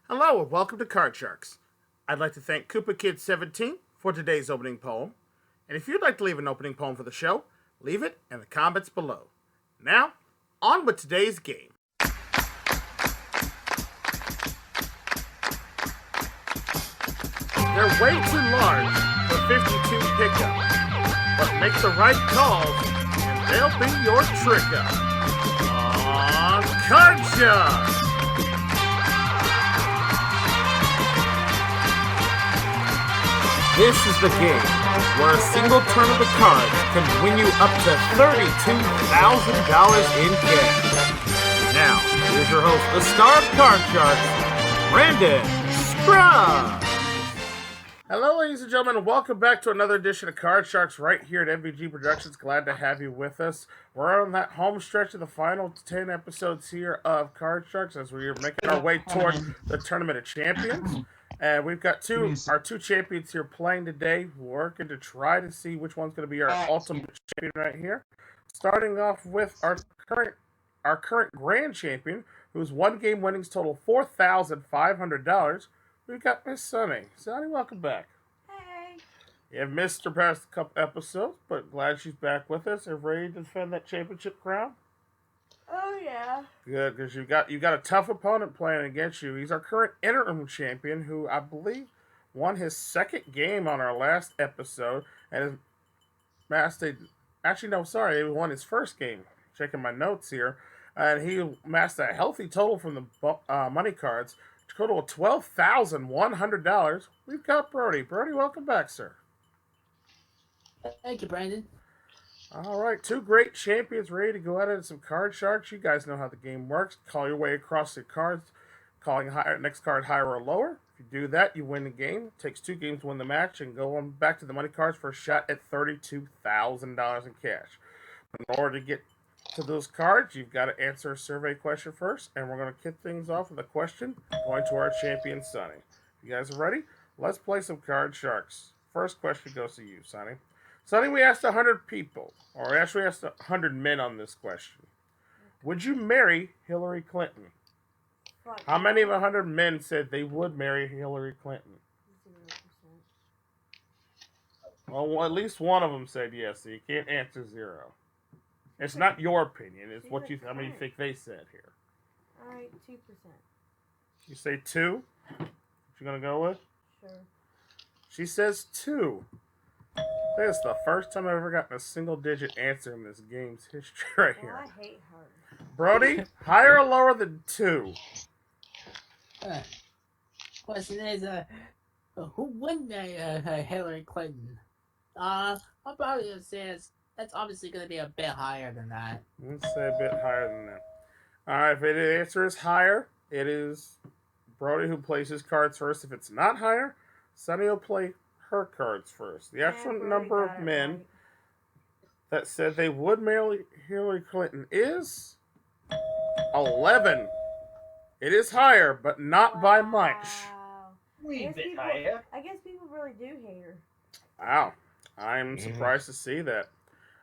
Hello and welcome to Card Sharks. I'd like to thank Koopa Kid 17 for today's opening poem. And if you'd like to leave an opening poem for the show, leave it in the comments below. Now, on with today's game. They're way too large for 52 pickup, but make the right calls and they'll be your trick up. On Card Sharks! This is the game where a single turn of the cards can win you up to $32,000 in cash. Now, here's your host, the star of Card Sharks, Brandon Scruggs. Hello, ladies and gentlemen, and welcome back to another edition of Card Sharks right here at MVG Productions. Glad to have you with us. We're on that home stretch of the final 10 episodes here of Card Sharks as we're making our way toward the Tournament of Champions. And we've got our two champions here playing today, working to try to see which one's going to be our ultimate champion right here. Starting off with our current grand champion, whose one game winnings total $4,500. We've got Miss Sunny. Sunny, welcome back. Hey. You have missed her past a couple episodes, but glad she's back with us and ready to defend that championship crown. Oh yeah. Good, because you got a tough opponent playing against you. He's our current interim champion, who I believe won his second game on our last episode, and has amassed he won his first game. Checking my notes here, and he amassed a healthy total from the money cards, total of $12,100. We've got Brodie. Brodie, welcome back, sir. Thank you, Brandon. All right, two great champions ready to go at it in some Card Sharks. You guys know how the game works. Call your way across the cards, calling next card higher or lower. If you do that, you win the game. It takes 2 games to win the match, and go on back to the money cards for a shot at $32,000 in cash. In order to get to those cards, you've got to answer a survey question first, and we're going to kick things off with a question going to our champion, Sunny. You guys are ready? Let's play some Card Sharks. First question goes to you, Sunny. Sunny, we asked 100 people, or actually we asked 100 men on this question. Would you marry Hillary Clinton? How many of 100 men said they would marry Hillary Clinton? 0%. Well, at least one of them said yes, so you can't answer 0. It's not your opinion, it's how many you think they said here. Alright, 2%. You say 2? What you gonna go with? Sure. She says 2. This is the first time I've ever gotten a single-digit answer in this game's history right here. I hate her. Brodie, higher or lower than 2? Question is, who would marry Hillary Clinton? I'll probably say that's obviously going to be a bit higher than that. Let's say a bit higher than that. All right, if the answer is higher, it is Brodie who plays his cards first. If it's not higher, Sunny will play her cards first. The actual number of men that said they would marry Hillary Clinton is 11. It is higher, but not by much. A bit higher. I guess people really do hate her. Wow. I'm surprised to see that.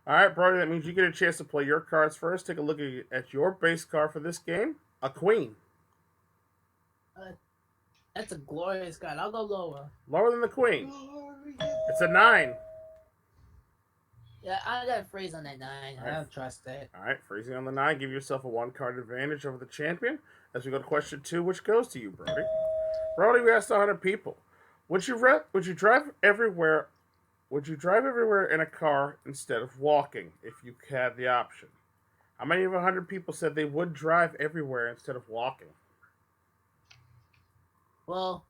All right, Brodie, that means you get a chance to play your cards first. Take a look at your base card for this game, a queen. That's a glorious card. I'll go lower. Lower than the queen. It's a 9. Yeah, I got a freeze on that 9. Right. I don't trust it. All right, freezing on the 9. Give yourself a 1-card advantage over the champion. As we go to question 2, which goes to you, Brodie. Brodie, we asked 100 people. Would you drive everywhere? Would you drive everywhere in a car instead of walking if you had the option? How many of 100 people said they would drive everywhere instead of walking? Well,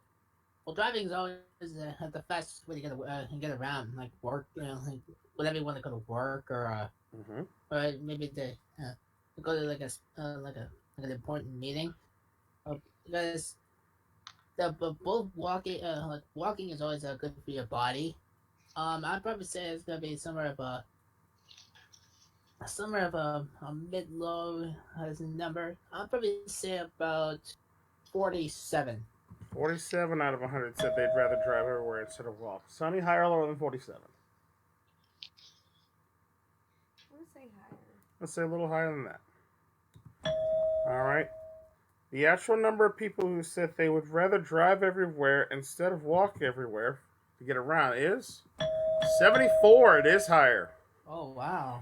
driving is always the fastest way to get around, like work, like whenever you want to go to work or maybe to go to like an important meeting. Because both walking is always good for your body. I'd probably say it's gonna be somewhere of a mid-low as a number. I'd probably say about 47. 47 out of 100 said they'd rather drive everywhere instead of walk. Sunny, higher or lower than 47? Let's say higher. Let's say a little higher than that. All right. The actual number of people who said they would rather drive everywhere instead of walk everywhere to get around is 74. It is higher. Oh wow.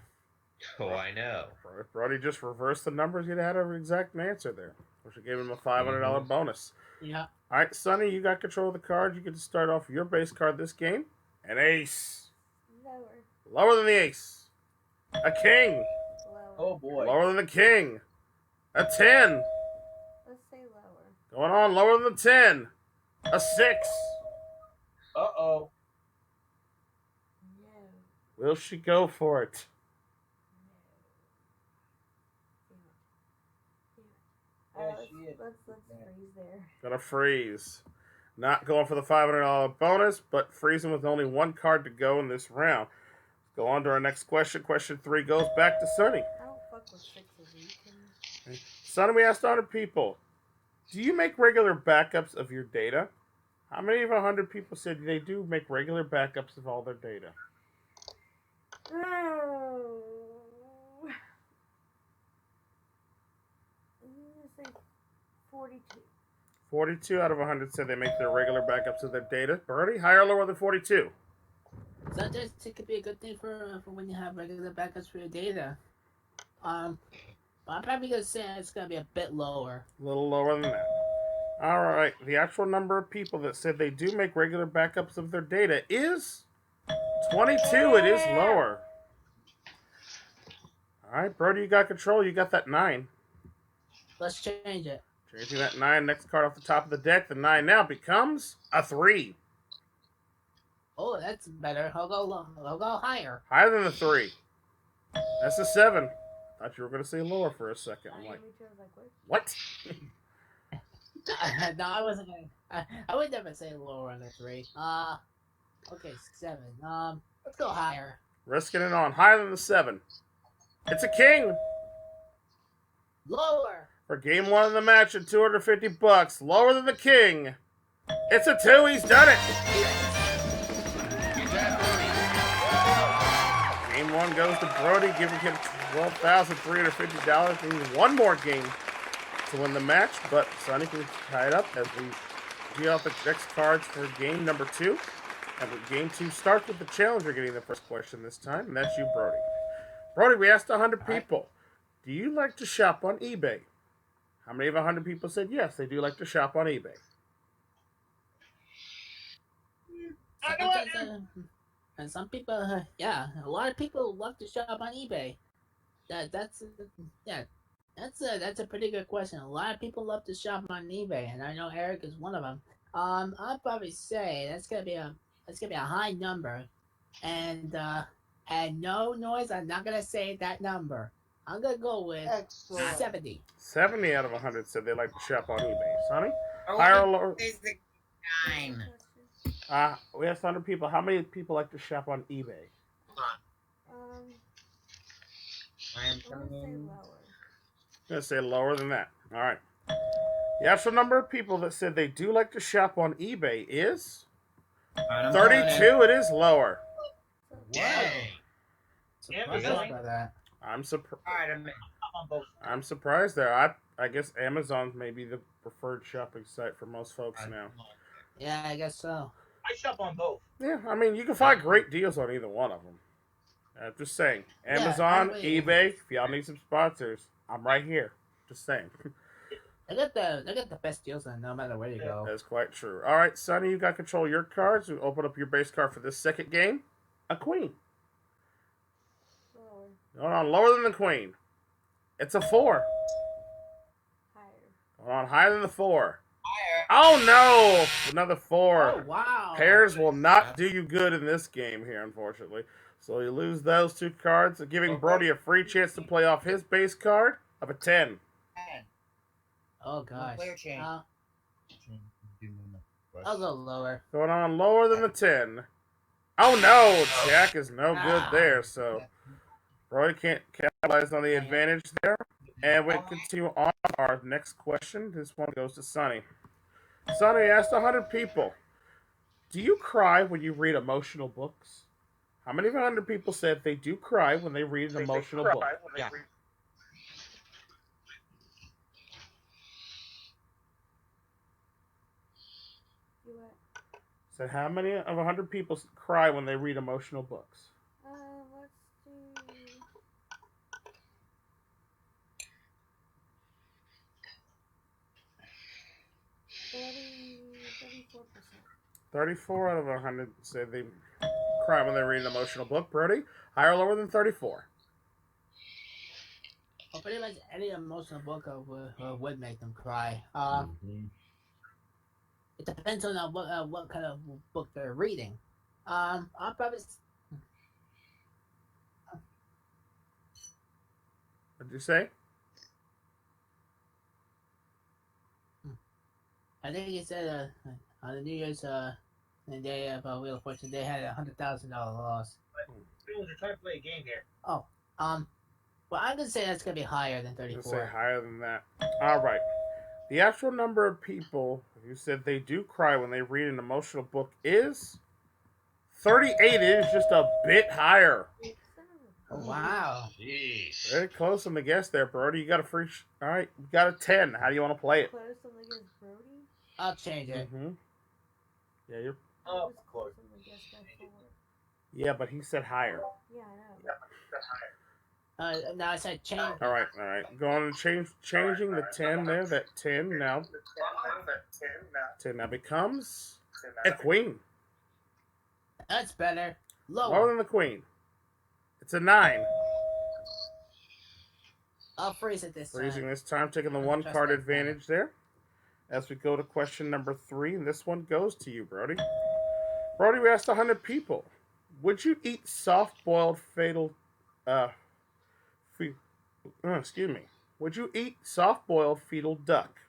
Oh, I know. If Brody just reversed the numbers, he'd have had an exact answer there, which would give him a $500 bonus. Yeah. All right, Sonny, you got control of the cards. You get to start off your base card this game. An ace. Lower. Lower than the ace. A king. Lower. Oh boy. Lower than the king. A 10. Let's say lower. Going on, lower than the 10. A 6. Uh-oh. No. Will she go for it? No. Yeah, Let's she is. freeze there. Gonna freeze. Not going for the $500 bonus, but freezing with only one card to go in this round. Go on to our next question. Question 3 goes back to Sonny. I don't fuck with sixes. You can... Sonny, we asked 100 people. Do you make regular backups of your data? How many of 100 people said they do make regular backups of all their data? Oh. I'm gonna say 42. 42 out of 100 said they make their regular backups of their data. Birdie, higher or lower than 42? Sometimes it could be a good thing for when you have regular backups for your data. I'm probably gonna say it's gonna be a bit lower. A little lower than that. All right. The actual number of people that said they do make regular backups of their data is 22. It is lower. All right, Brody, you got control. You got that 9. Let's change it. Changing that 9. Next card off the top of the deck. The 9 now becomes a 3. Oh, that's better. I'll go higher. Higher than the 3. That's a 7. Thought you were going to say lower for a second. I'm like, what? No, I wasn't gonna. I would never say lower on the 3. Okay, 7. Let's go higher. Risking it on. Higher than the 7. It's a king. Lower. For game 1 of the match at $250. Lower than the king. It's a 2. He's done it. Game 1 goes to Brody, giving him $12,350. Needs one more game to win the match, but Sonny can tie it up as we deal out the next cards for game number 2. And game 2 starts with the challenger getting the first question this time, and that's you, Brody. Brody, we asked 100 people, do you like to shop on eBay? How many of 100 people said yes, they do like to shop on eBay? And some people, yeah, a lot of people love to shop on eBay. That's a pretty good question. A lot of people love to shop on eBay, and I know Eric is one of them. I'd probably say that's gonna be a high number, and no noise. I'm not gonna say that number. I'm gonna go with 70. 70 out of 100 said they like to shop on eBay. Sonny? Higher or lower? 9. We asked 100 people. How many people like to shop on eBay? I am I'm gonna coming say in. lower. I'm going to say lower than that. All right. The actual number of people that said they do like to shop on eBay is 32. It is lower. Dang. Surprised by that. I'm surprised. All right, I'm on both. I'm surprised there. I guess Amazon may be the preferred shopping site for most folks now. Yeah, I guess so. I shop on both. Yeah, I mean, you can find great deals on either one of them. I'm just saying. Amazon, by the way, eBay, if y'all need some sponsors, I'm right here. Just saying. They got the best deals on no matter where you go. That's quite true. All right, Sonny, you got control of your cards. We open up your base card for this second game. A queen. Lower. Going on lower than the queen. It's a 4. Higher. Going on higher than the 4. Higher. Oh no! Another 4. Oh wow! Pairs will not do you good in this game here, unfortunately. So you lose those 2 cards, giving Brody a free chance to play off his base card of a 10. Oh gosh. Player change. I'll go lower. Going on lower than the 10. Oh no! Jack is no good there, so Brody can't capitalize on the advantage there. And we continue on our next question. This one goes to Sonny. Sonny asked 100 people, do you cry when you read emotional books? How many of 100 people said they do cry when they read an emotional book? Yeah. you what? So how many of 100 people cry when they read emotional books? Let's do 34%. 34 out of 100 say they cry when they read an emotional book. Brodie, higher or lower than 34? Well, pretty much any emotional book would make them cry. It depends on what kind of book they're reading. I'll probably. What did you say? I think he said on the New Year's the day of Wheel of Fortune they had $100,000 loss. Dude, you're trying to play a game here. Well, I'm gonna say that's gonna be higher than I'm going 34. to say higher than that. All right. The actual number of people who said they do cry when they read an emotional book is 38. It is just a bit higher. Oh, wow. Jeez. Very close on the guess there, Brodie. You got a free. All right, you got a 10. How do you want to play it? Close on the guess, Brodie. I'll change it. Yeah, you're. I was Of close course. on the guess by 4. Yeah, but he said higher. Yeah, I know. No, I said change. All right. Going and changing the 10 there. That 10 now. 10 now becomes a queen. That's better. Lower Lower. than the queen. It's a 9. I'll freeze it this Freezing time. this time, taking the one Trust card that advantage there. As we go to question number 3, and this one goes to you, Brodie. Brodie, we asked 100 people. Would you eat soft-boiled Would you eat soft-boiled fetal duck?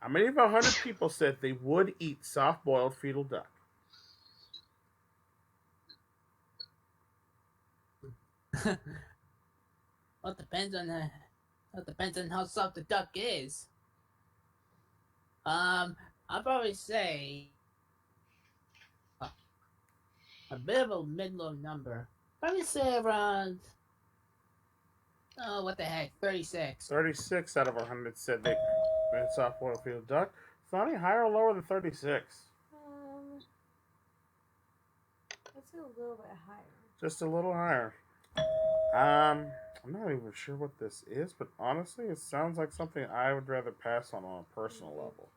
How many of 100 people said they would eat soft-boiled fetal duck? Well, it depends on how soft the duck is. I'll probably say a bit of a mid-low number. Probably say around. Oh, what the heck? 36. 36 out of 100 said they ate soft-boiled fetal duck. Sunny, higher or lower than 36? Let's go a little bit higher. Just a little higher. I'm not even sure what this is, but honestly, it sounds like something I would rather pass on a personal level.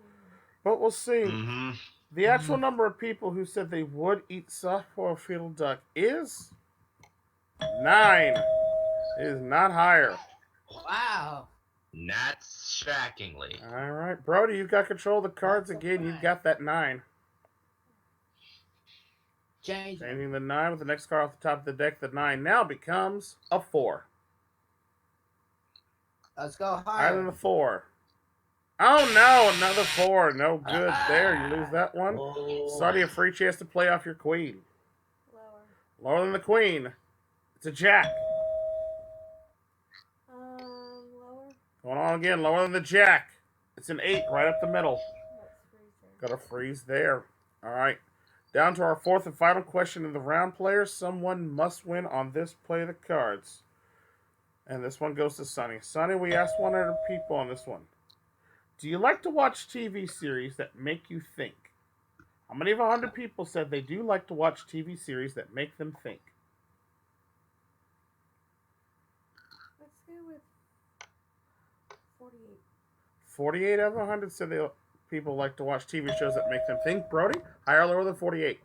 But we'll see. Mm-hmm. The actual number of people who said they would eat soft-boiled fetal duck is 9. It is not higher. Wow. Not shockingly. All right, Brodie, you've got control of the cards again. You've got that 9. Changing the 9 with the next card off the top of the deck. The 9 now becomes a 4. Let's go Higher than higher. the 4. Oh no, another 4. No good there. You lose that one. Oh. Sunny, a free chance to play off your queen. Lower. Lower than the queen. It's a jack. Lower. Going on again, lower than the jack. It's an 8 right up the middle. Let's freeze there. Got a freeze there. All right. Down to our 4th and final question in the round, players. Someone must win on this play of the cards. And this one goes to Sunny. Sunny, we asked 100 people on this one. Do you like to watch TV series that make you think? How many of 100 people said they do like to watch TV series that make them think? Let's go with 48. 48 out of 100 said people like to watch TV shows that make them think. Brodie, higher or lower than 48?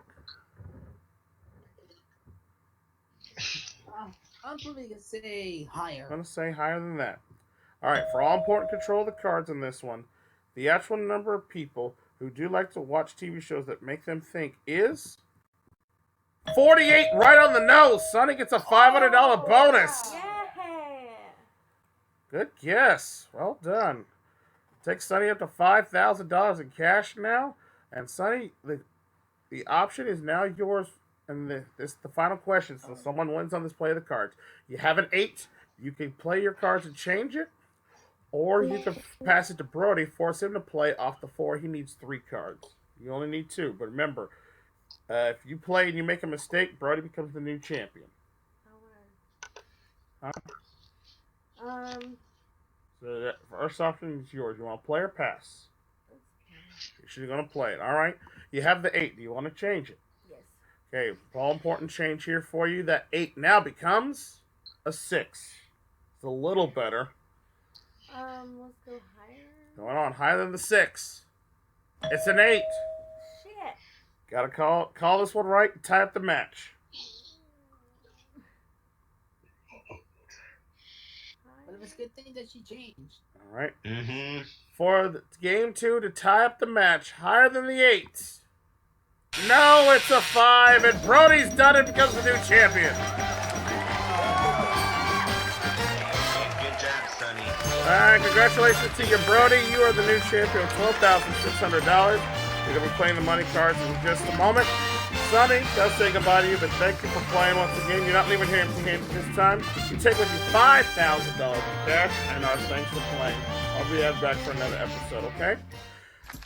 I'm probably gonna say higher. I'm going to say higher than that. All right, for all important control of the cards in this one, the actual number of people who do like to watch TV shows that make them think is 48, right on the nose. Sonny gets a $500 bonus. Yeah. Good guess. Well done. Takes Sonny up to $5,000 in cash now. And Sonny, the option is now yours. And this is the final question. So someone wins on this play of the cards. You have an 8. You can play your cards and change it. Or you can pass it to Brodie, force him to play off the 4. He needs 3 cards. You only need 2. But remember, if you play and you make a mistake, Brodie becomes the new champion. So that first option is yours. You want to play or pass? You're going to play it. All right. You have the 8. Do you want to change it? Yes. Okay. All important change here for you. That 8 now becomes a 6. It's a little better. Let's go higher. Going on higher than the 6. It's an 8. Shit. Gotta call this one right and tie up the match. But it was a good thing that she changed. All right. Mm-hmm. For the game 2 to tie up the match, higher than the 8. No, it's a 5, and Brodie's done it because the new champion. Good job, Sunny. All right, congratulations to you, Brodie. You are the new champion with $12,600. You're going to be playing the money cards in just a moment. Sunny, gotta say goodbye to you, but thank you for playing once again. You're not leaving here empty-handed this time. You take with you $5,000 in cash, and our thanks for playing. I'll be back for another episode, okay?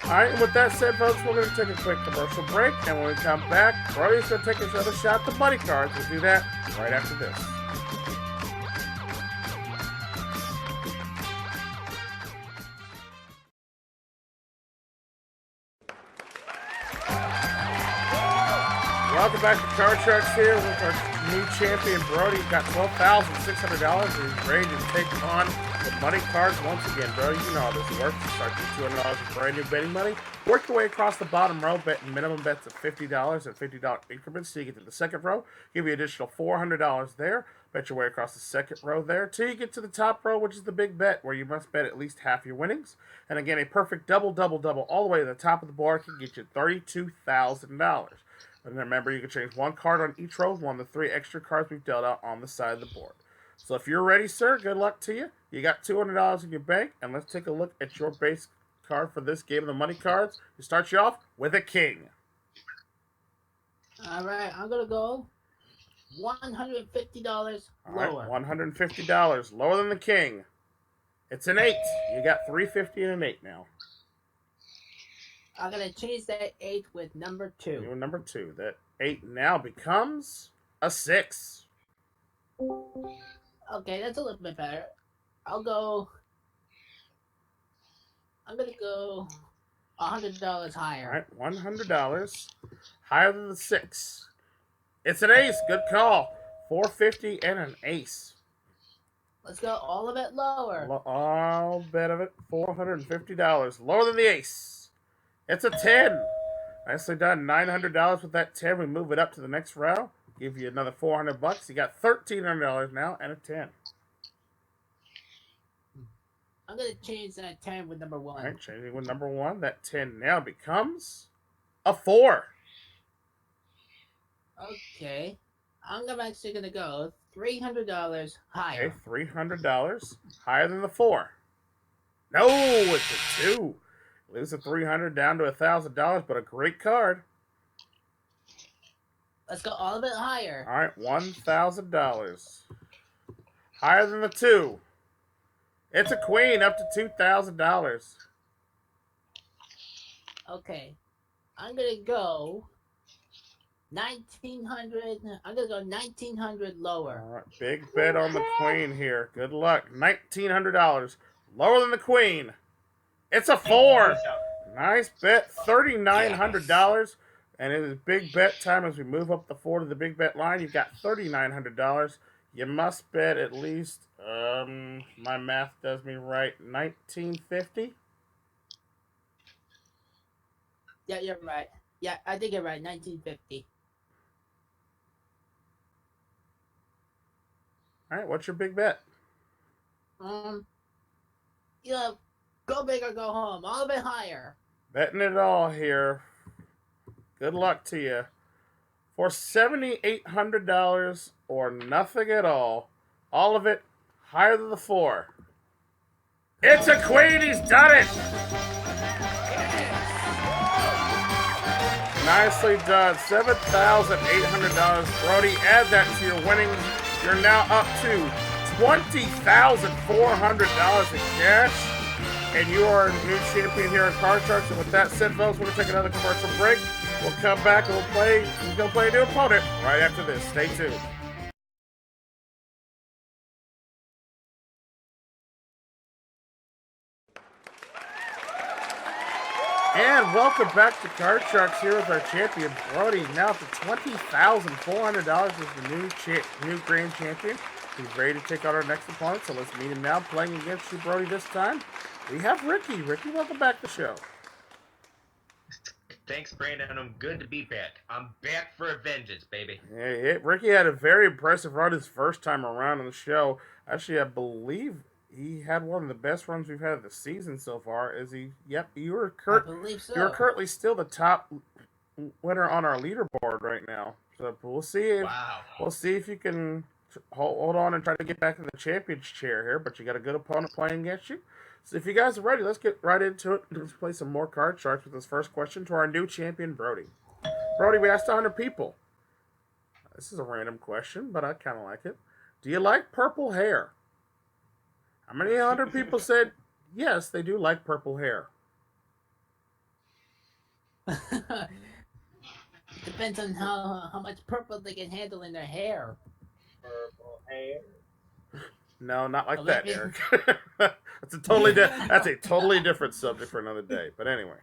All right, and with that said, folks, we're going to take a quick commercial break, and when we come back, Brodie's going to take another shot at the money cards. We'll do that right after this. Welcome back to Card Sharks here with our new champion, Brodie. He's got $12,600, and he's ready to take on the money cards once again. Brodie, you know how this works. You start with $200 of brand new betting money. Work your way across the bottom row, betting minimum bets of $50 and $50 increments till you get to the second row. Give you an additional $400 there. Bet your way across the second row there till you get to the top row, which is the big bet, where you must bet at least half your winnings. And again, a perfect double all the way to the top of the board can get you $32,000. And remember, you can change one card on each row, one of the 3 extra cards we've dealt out on the side of the board. So if you're ready, sir, good luck to you. You got $200 in your bank, and let's take a look at your base card for this game of the money cards. You start you off with a king. All right, I'm gonna go $150 lower. All right, $150 lower than the king. It's an 8. You got $350 and an 8 now. I'm gonna change that 8 with number 2. You're number 2. That 8 now becomes a 6. Okay, that's a little bit better. I'm gonna go $100 higher. All right, $100 higher than the 6. It's an ace. Good call. $450 and an ace. Let's go all of it lower. All bit of it. $450 lower than the ace. It's a 10. Nicely done. $900 with that 10. We move it up to the next row. Give you another $400. You got $1,300 now and a 10. I'm gonna change that 10 with number 1. All right, changing with number 1. That 10 now becomes a 4. Okay. I'm actually gonna go $300 higher. Okay, $300 higher than the 4. No, it's a 2. Lose the $300 down to $1,000, but a great card. Let's go all of it higher. All right, $1,000 higher than the 2. It's a queen, up to $2,000. Okay. I'm gonna go 1,900. I'm gonna go 1,900 lower. All right, big bet on the queen here. Good luck. $1,900 lower than the queen. It's a 4. Nice bet. $3,900. And it is big bet time as we move up the 4 to the big bet line. You've got $3,900. You must bet at least, my math does me right, $1,950. Yeah, you're right. Yeah, I think you're right. 1,950. All right, what's your big bet? Go big or go home. All of it higher. Betting it all here. Good luck to you. For $7,800 or nothing at all of it higher than the 4. It's a queen. He's done it. Nicely done. $7,800. Brodie, add that to your winnings. You're now up to $20,400 in cash. And you are a new champion here at Card Sharks. And with that said, folks, we're going to take another commercial break. We'll come back and we'll play. He's going to play a new opponent right after this. Stay tuned. And And welcome back to Card Sharks here with our champion, Brodie. Now to $20,400 is the new grand champion. He's ready to take out our next opponent, so let's meet him now. Playing against you, Brodie, this time, we have Ricky. Ricky, welcome back to the show. Thanks, Brandon. I'm good to be back. I'm back for a vengeance, baby. Yeah, Ricky had a very impressive run his first time around on the show. Actually, I believe he had one of the best runs we've had this season so far. Yep, I believe so. You're currently still the top winner on our leaderboard right now. So we'll see if you can hold on and try to get back to the champion's chair here. But you got a good opponent playing against you. So if you guys are ready, let's get right into it. Let's play some more Card Sharks with this first question to our new champion, Brodie. Brodie, we asked 100 people. This is a random question, but I kind of like it. Do you like purple hair? How many 100 people said yes, they do like purple hair? Depends on how much purple they can handle in their hair. Purple hair. No, not like Well, that, maybe- Eric. that's a totally different subject for another day. But anyway,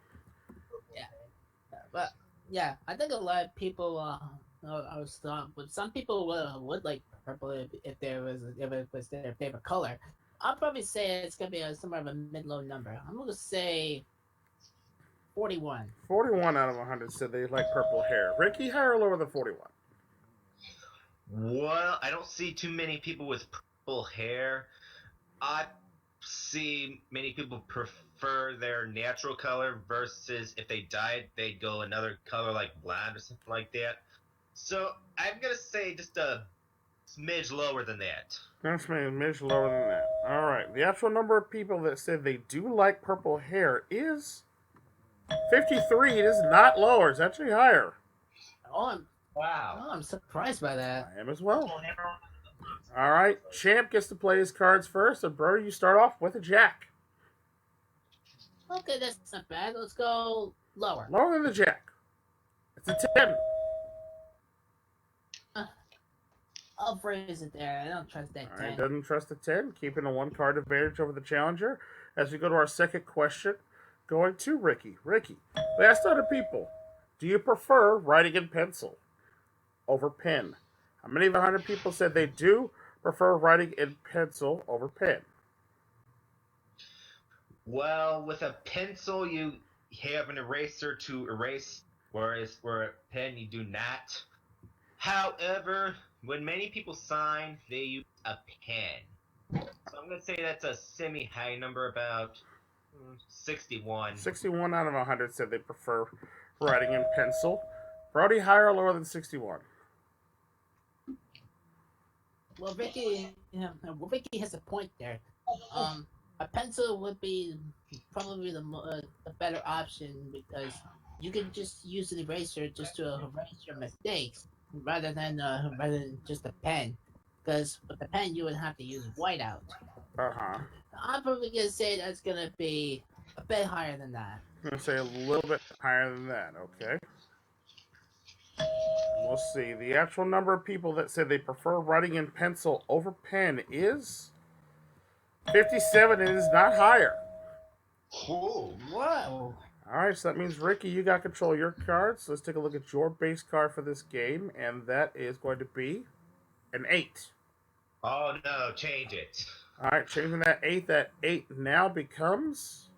But yeah, I think a lot of people. But some people would like purple if it was their favorite color. I'll probably say it's gonna be somewhere of a mid-low number. I'm gonna say 41. 41 out of 100 said they like purple hair. Ricky, higher or lower than 41? Well, I don't see too many people with purple hair. I see many people prefer their natural color versus if they dyed, they'd go another color like blonde or something like that. So I'm going to say just a smidge lower than that. That's a smidge lower than that. All right. The actual number of people that said they do like purple hair is 53. It is not lower. It's actually higher. Wow. I'm surprised by that. I am as well. All right. Champ gets to play his cards first. And Brodie, you start off with a jack. Okay, that's not bad. Let's go lower. Lower than the jack. It's a 10. I'll phrase it there. I don't trust that All 10. right, doesn't trust the 10, keeping a one card advantage over the challenger. As we go to our second question, going to Ricky. Ricky, we asked other people, do you prefer writing in pencil over pen? How many of 100 people said they do prefer writing in pencil over pen? Well, with a pencil, you have an eraser to erase, whereas for a pen, you do not. However, when many people sign, they use a pen. So I'm going to say that's a semi-high number, about 61. 61 out of 100 said they prefer writing in pencil. Brodie, higher or lower than 61? Well, Ricky has a point there. A pencil would be probably the better option because you can just use an eraser just to erase your mistakes rather than just a pen. Because with the pen, you would have to use whiteout. Uh-huh. I'm probably gonna say that's gonna be a bit higher than that. I'm going to say a little bit higher than that, okay? We'll see. The actual number of people that said they prefer writing in pencil over pen is 57. It is not higher. Cool. Whoa! Alright, so that means, Ricky, you got control of your cards. So let's take a look at your base card for this game, and that is going to be an 8. Oh no, change it. Alright, changing that 8. That 8 now becomes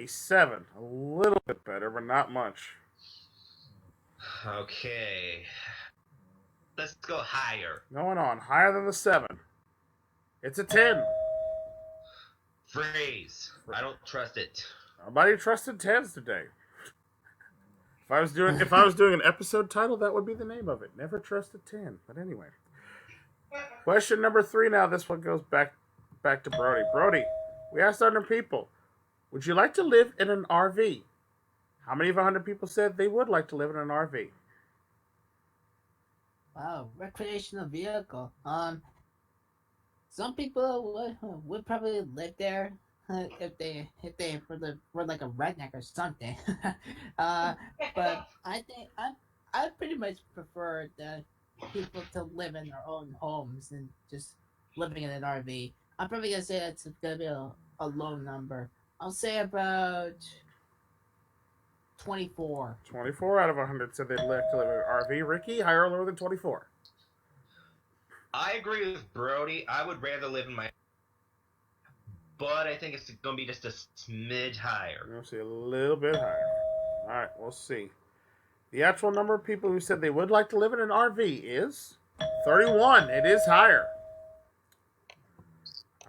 a 7. A little bit better, but not much. Okay. Let's go higher. Going on. Higher than the 7. It's a 10. Freeze. I don't trust it. Nobody trusted 10s today. If I was doing an episode title, that would be the name of it. Never trust a 10. But anyway. Question number 3 now. This one goes back to Brodie. Brodie, we asked other people, would you like to live in an RV? How many of 100 people said they would like to live in an RV? Wow, recreational vehicle. Some people would probably live there if they were like a redneck or something. But I think I pretty much prefer the people to live in their own homes and just living in an RV. I'm probably gonna say that's gonna be a low number. I'll say about 24. 24 out of 100 said they'd like to live in an RV. Ricky, higher or lower than 24? I agree with Brody. I would rather live in my, but I think it's gonna be just a smidge higher. We'll see a little bit higher. All right, we'll see. The actual number of people who said they would like to live in an RV is 31. It is higher.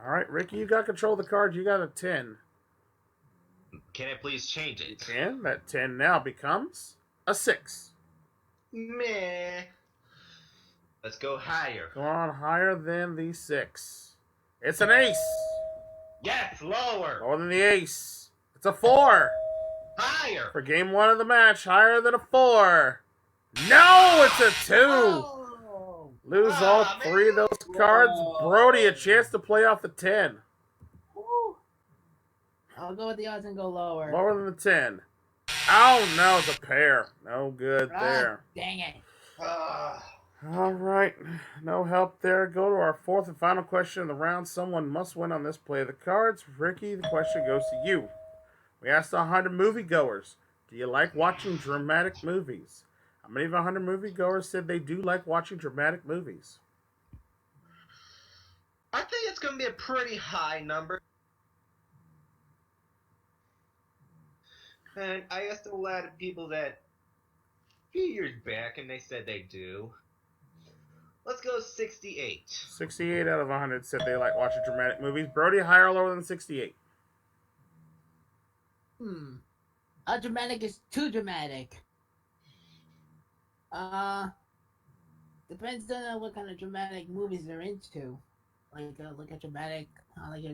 All right, Ricky, you got control of the cards. You got a 10. Can I please change it? And that 10 now becomes a 6. Meh. Let's go higher. Go on higher than the 6. It's an ace. Yes, lower. Lower than the ace. It's a 4. Higher. For game 1 of the match, higher than a 4. No, it's a 2. Oh! Lose all 3 of those cards. Brody, a chance to play off the 10. Woo. I'll go with the odds and go lower. Lower than the 10. Oh, no, it's a pair. No good there. Dang it. All right. No help there. Go to our 4th and final question of the round. Someone must win on this play of the cards. Ricky, the question goes to you. We asked 100 moviegoers, do you like watching dramatic movies? How many of 100 moviegoers said they do like watching dramatic movies? I think it's gonna be a pretty high number. And I asked a lot of people that a few years back, and they said they do. Let's go 68. 68 out of 100 said they like watching dramatic movies. Brody, higher or lower than 68? How dramatic is too dramatic? Depends on what kind of dramatic movies they're into. Like a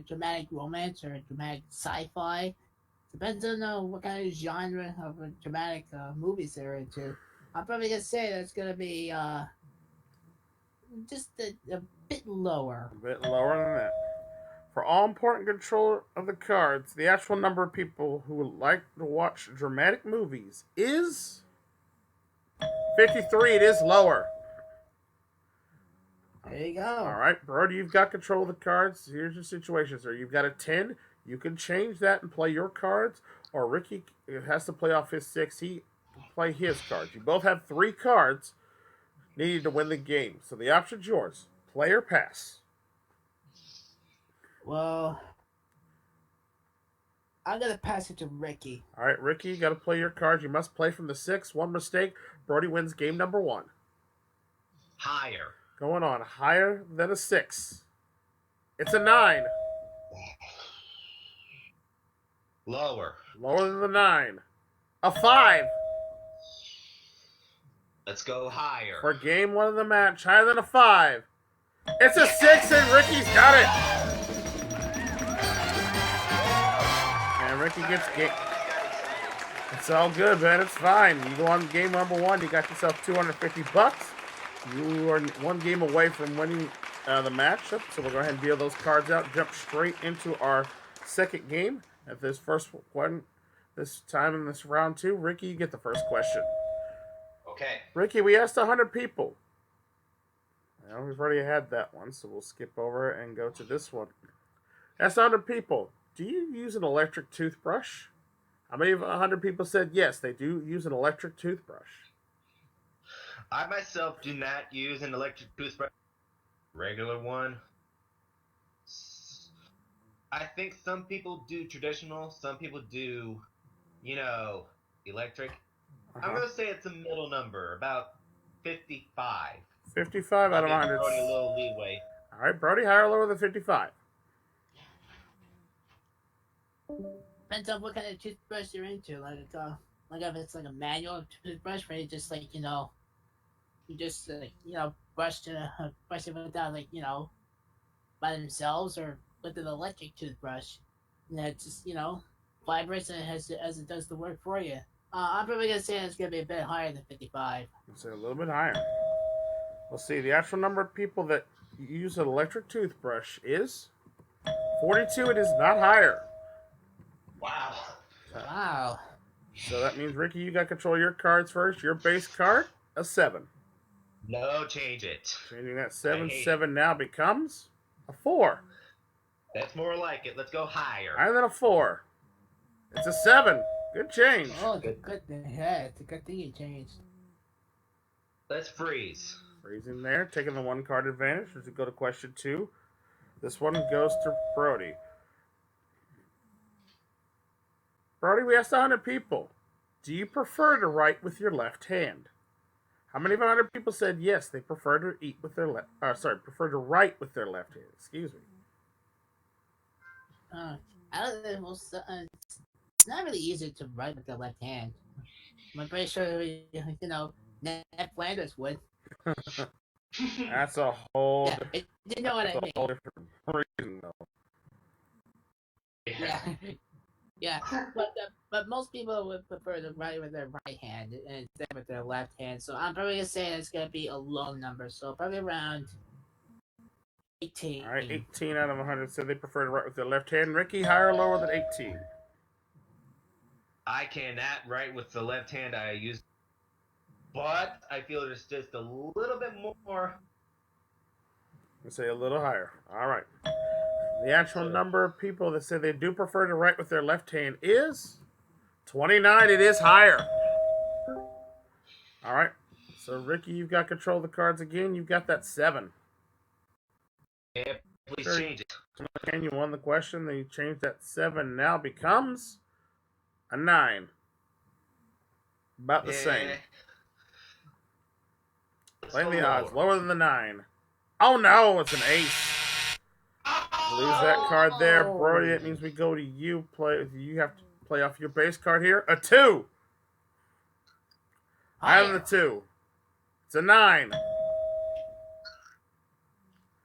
dramatic romance or a dramatic sci-fi. Depends on what kind of genre of dramatic movies they're into. I'm probably gonna say that's gonna be just a bit lower. A bit lower than that. For all important control of the cards, the actual number of people who would like to watch dramatic movies is 53. It is lower. There you go. All right, Brody, you've got control of the cards. Here's your situation, sir. You've got a 10. You can change that and play your cards, or Ricky has to play off his 6. He can play his cards. You both have 3 cards needed to win the game. So the option's yours. Play or pass. Well, I'm gonna pass it to Ricky. All right, Ricky, you got to play your cards. You must play from the 6. One mistake, Brody wins game number 1. Higher. Going on higher than a 6. It's a 9. Lower. Lower than the 9. A 5. Let's go higher. For game 1 of the match, higher than a 5. It's a 6, and Ricky's got it. And Ricky gets game. It's all good, man. It's fine. You go on game number 1. You got yourself $250. You are 1 game away from winning the matchup. So we'll go ahead and deal those cards out. Jump straight into our second game. At this first one, this time in this round 2, Ricky, you get the first question. Okay. Ricky, we asked 100 people. Well, we've already had that one, so we'll skip over and go to this one. Asked 100 people, do you use an electric toothbrush? How many of 100 people said yes, they do use an electric toothbrush? I myself do not use an electric toothbrush. Regular one. I think some people do traditional, some people do, electric. I'm going to say it's a middle number, about 55. 55 out of 100. Brody a little leeway. All right, Brody, higher or lower than 55? Depends on what kind of toothbrush you're into. Like if it's like a manual toothbrush where you just brush it without by themselves, or with an electric toothbrush. And it just vibrates and as it does the work for you. I'm probably gonna say it's gonna be a bit higher than 55. Let's say a little bit higher. We'll see. The actual number of people that use an electric toothbrush is 42. It is not higher. Wow. Wow. So that means, Ricky, you got control of your cards first. Your base card, a 7. No, change it. Changing that 7 now becomes a 4. That's more like it. Let's go higher. Higher than a 4. It's a 7. Good change. Oh, good. Yeah, it's a good thing you changed. Let's freeze. Freezing there, taking the one card advantage as we go to question 2. This one goes to Brodie. Brodie, we asked 100 people, do you prefer to write with your left hand? How many of 100 people said yes, they prefer to eat with their prefer to write with their left hand? Excuse me. Out of the most, it's not really easy to write with the left hand. I'm pretty sure Ned Flanders would. That's a whole. Yeah, you know what I that's mean. a whole different reason, though. Yeah, yeah. But most people would prefer to write with their right hand instead with their left hand. So I'm probably gonna say it's gonna be a low number. So probably around 18. All right, 18 out of 100 said they prefer to write with their left hand. Ricky, higher or lower than 18? I cannot write with the left hand I use, but I feel there's just a little bit more. Let's say a little higher. All right. The actual number of people that say they do prefer to write with their left hand is 29. It is higher. All right. So, Ricky, you've got control of the cards again. You've got that 7. Yeah, please Sure. change it. And you won the question. Then you changed that 7. Now becomes a 9. About the same. Playing the odds. Lower than the 9. Oh, no. It's an ace. Lose that card there, Brodie. It means we go to you. You have to play off your base card here. A 2. Higher than the 2. It's a 9.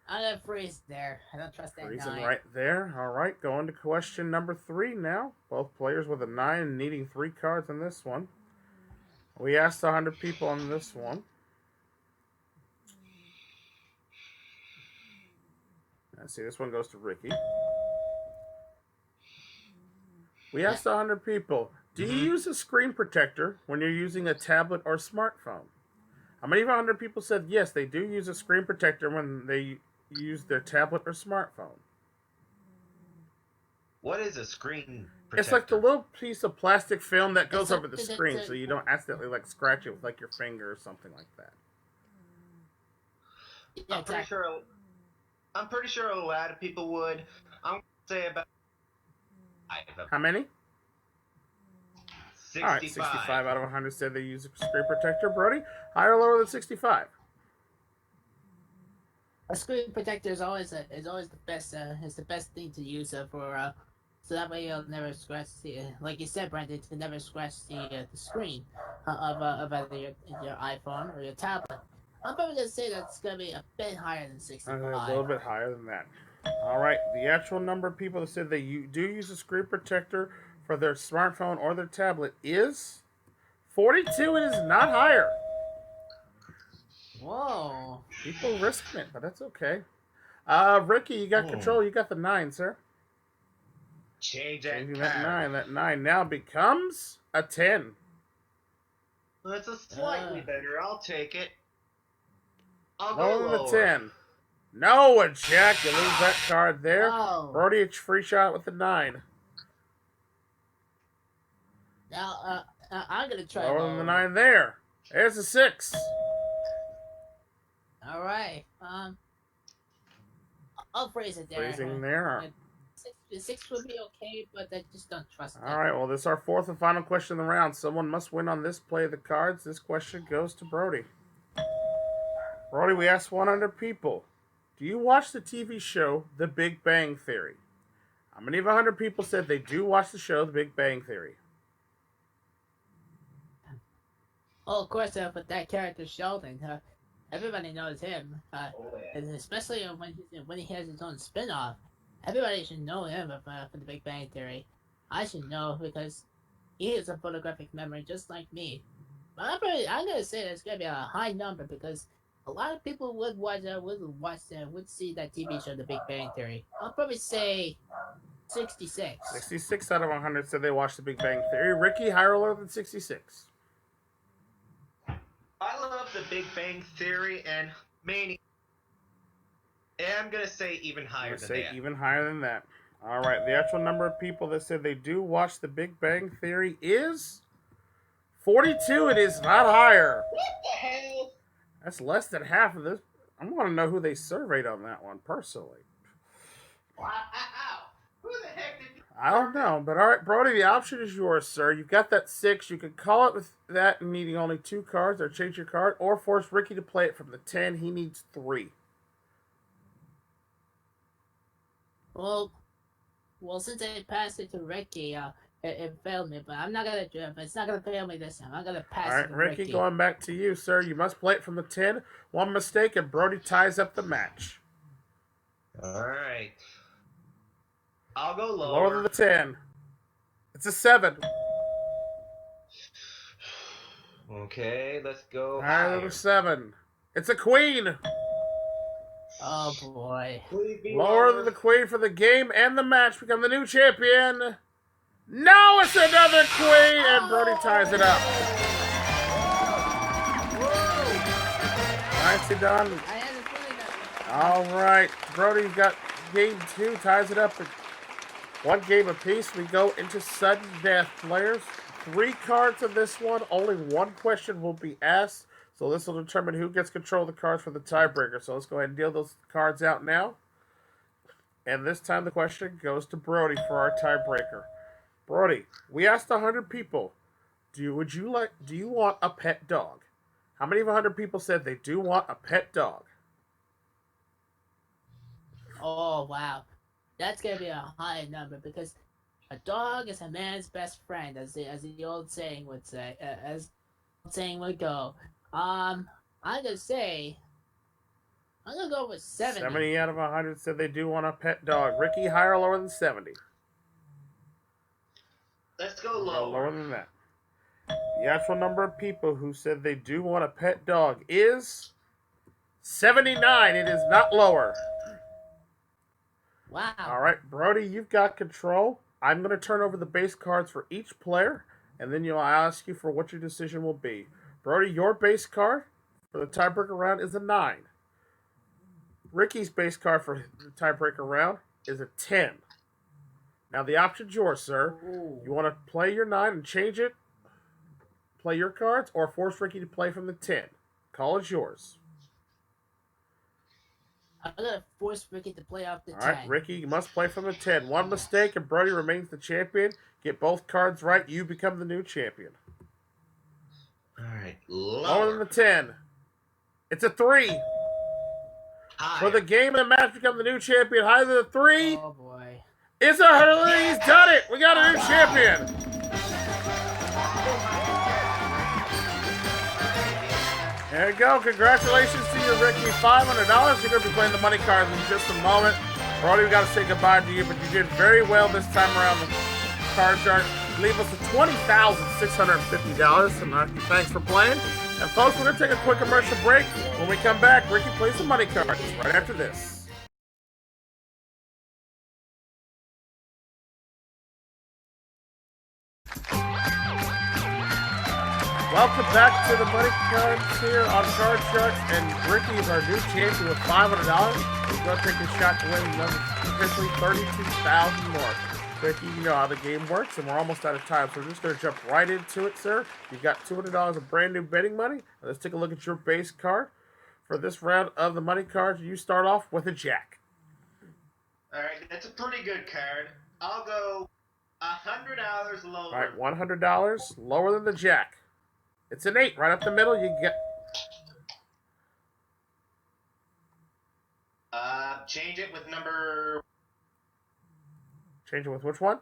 I'm gonna freeze there. I don't trust that Freezing 9. right there. All right, going to question number 3 now. Both players with a 9 needing 3 cards on this one. We asked 100 people on this one. Let's see, this one goes to Ricky. We asked 100 people, do you use a screen protector when you're using a tablet or smartphone? How many of 100 people said yes, they do use a screen protector when they use their tablet or smartphone? What is a screen protector? It's like the little piece of plastic film that goes It's over the screen so you don't accidentally scratch it with your finger or something like that. Yeah, I'm pretty sure a lot of people would. I'm gonna say about How many? 65. All right, 65 out of 100 said they use a screen protector. Brodie, higher or lower than 65? A screen protector is always the best. It's the best thing to use for. So that way you'll never scratch like you said, Brandon, to never scratch the screen of either your iPhone or your tablet. I'm probably gonna say that's gonna be a bit higher than 65. A little bit higher than that. All right, the actual number of people that said they do use a screen protector for their smartphone or their tablet is 42. It is not higher. Whoa. People risking it, but that's okay. Ricky, you got control. You got the 9, sir. Changing that 9. That 9 now becomes a 10. That's a slightly better. I'll take it. I'll go Lower than lower. the 10. No, a check. You lose that card there. Wow. Brodie, it's free shot with the 9. Now, I'm gonna try Lower than the 9 there. There's a 6. All right. I'll phrase it there. Freezing there. The 6 would be okay, but I just don't trust it. All right, well, this is our 4th and final question of the round. Someone must win on this play of the cards. This question goes to Brodie. Brodie, we asked 100 people, do you watch the TV show The Big Bang Theory? How many of 100 people said they do watch the show The Big Bang Theory? Oh, of course, with that character Sheldon, everybody knows him. And especially when he has his own spin-off. Everybody should know him for The Big Bang Theory. I should know because he has a photographic memory just like me. But I'm gonna say that's gonna be a high number because a lot of people would see that TV show The Big Bang Theory. I'll probably say 66. 66 out of 100 said they watched The Big Bang Theory. Ricky, higher or lower than 66? I love The Big Bang Theory and Mania. And I'm gonna say even higher than that. Even higher than that. All right, the actual number of people that said they do watch The Big Bang Theory is 42. It is not higher. What the hell? That's less than half of this. I want to know who they surveyed on that one personally. Wow. Who the heck did you... I don't know, but all right, Brodie, the option is yours, sir. You've got that 6. You can call it with that and needing only 2 cards, or change your card, or force Ricky to play it from the 10. He needs 3. Well, since I passed it to Ricky, it failed me, but I'm not gonna do it. It's not gonna fail me this time. I'm gonna pass All it right, to Ricky, Ricky. going back to you, sir. You must play it from the 10. One mistake, and Brodie ties up the match. Alright. I'll go Lower than lower. the 10. It's a 7. Okay, let's go All right, higher. number 7. It's a queen. Oh boy. Please be Lower than the queen for the game and the match. Become the new champion. No, it's another queen, and Brodie ties it up. Nicely done. I had a feeling that. All right, Brodie got game 2, ties it up at 1 game apiece. We go into sudden death, players. 3 cards in this one. Only 1 question will be asked. So this will determine who gets control of the cards for the tiebreaker. So let's go ahead and deal those cards out now. And this time the question goes to Brodie for our tiebreaker. Brodie, we asked 100 people, do you want a pet dog? How many of 100 people said they do want a pet dog? Oh wow, that's gonna be a high number because a dog is a man's best friend, as the old saying would say. As the old saying would go. I'm gonna say, I'm gonna go with 70. 70 out of 100 said they do want a pet dog. Ricky, higher or lower than 70? Let's go No, lower. lower than that. The actual number of people who said they do want a pet dog is 79. It is not lower. Wow. All right, Brodie, you've got control. I'm going to turn over the base cards for each player, and then I'll ask you for what your decision will be. Brodie, your base card for the tiebreaker round is a 9. Ricky's base card for the tiebreaker round is a 10. Now, the option's yours, sir. Ooh. You want to play your 9 and change it, play your cards, or force Ricky to play from the 10. Call is yours. I'm gonna force Ricky to play off the 10. All right, Ricky, you must play from the 10. 1 mistake, and Brodie remains the champion. Get both cards right, you become the new champion. Alright, Lower than lower. the 10. It's a 3. Higher. For the game and the match, become the new champion. Higher than the 3. Oh boy. It's a hurdle. He's done it. We got a new champion. There you go. Congratulations to you, Ricky. $500. You're going to be playing the money cards in just a moment. Brodie, we got to say goodbye to you, but you did very well this time around the card chart. Leave us with $20,650. And thanks for playing. And folks, we're going to take a quick commercial break. When we come back, Ricky plays some money cards right after this. Welcome back to the money cards here on Card Sharks, and Ricky is our new champion with $500. He's going to take a shot to win another officially $32,000 more. Ricky, you know how the game works, and we're almost out of time, so we're just going to jump right into it, sir. You've got $200 of brand new betting money. Let's take a look at your base card. For this round of the money cards, you start off with a jack. Alright, that's a pretty good card. I'll go $100 lower. All right, $100 lower than the jack. It's an 8 right up the middle. You get. Change it with number Change it with which one?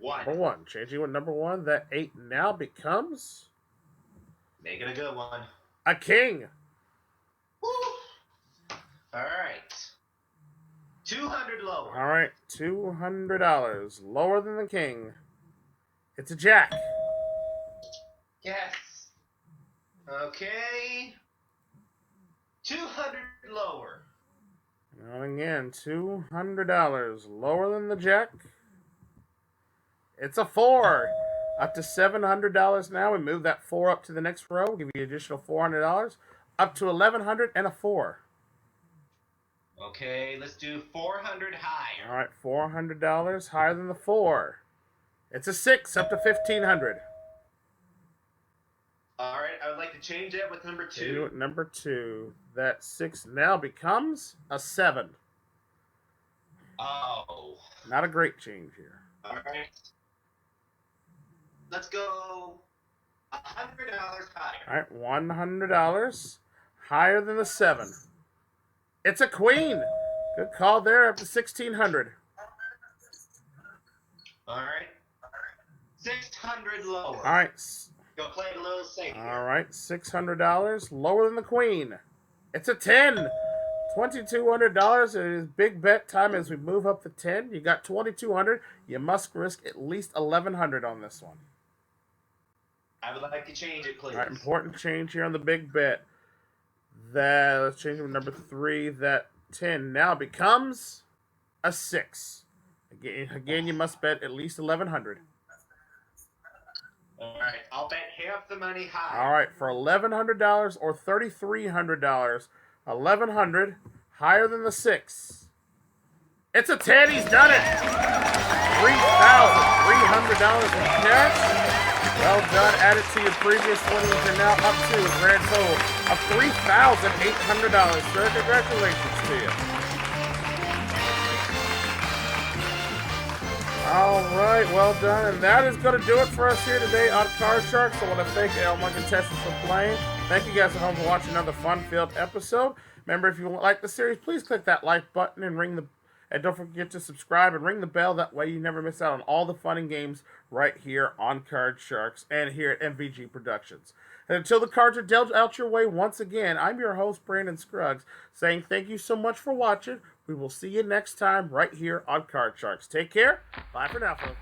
1. Number 1. Changing with number 1. That 8 now becomes Make it a good one. a king. Alright. 200 lower. All right, $200 lower than the king. It's a jack. Yes. Okay. 200 lower. And again, $200 lower than the jack. It's a 4. Up to $700 now. We move that 4 up to the next row. Give you additional $400. Up to $1,100 and a 4. Okay, let's do 400 higher. All right, $400 higher than the 4. It's a 6, up to 1,500. All right, I would like to change that with number 2. Number 2. That 6 now becomes a 7. Oh. Not a great change here. All right. Let's go $100 higher. All right, $100 higher than the 7. It's a queen. Good call there, up to 1,600. All right. 600 lower. All right. Go play it a little safer. All right, $600 lower than the queen. It's a 10. $2,200. It is big bet time as we move up to 10. You got 2,200. You must risk at least 1,100 on this one. I would like to change it, please. All right, important change here on the big bet. Let's change it to number 3. That 10 now becomes a 6. Again, you must bet at least 1,100. All right, I'll bet half the money higher. All right, for $1,100 or $3,300, 1,100 higher than the 6. It's a 10. He's done it. $3,300 in cash. Well done. Add it to your previous winnings. You're now up to a grand total of $3,800. Sir, congratulations to you. All right, well done. And that is going to do it for us here today on Card Sharks. I want to thank all my contestants for playing. Thank you guys at home for watching another fun-filled episode. Remember, if you like the series, please click that like button and and don't forget to subscribe and ring the bell. That way you never miss out on all the fun and games right here on Card Sharks and here at MVG Productions. And until the cards are dealt out your way once again, I'm your host, Brandon Scruggs, saying thank you so much for watching. We will see you next time right here on Card Sharks. Take care. Bye for now, folks.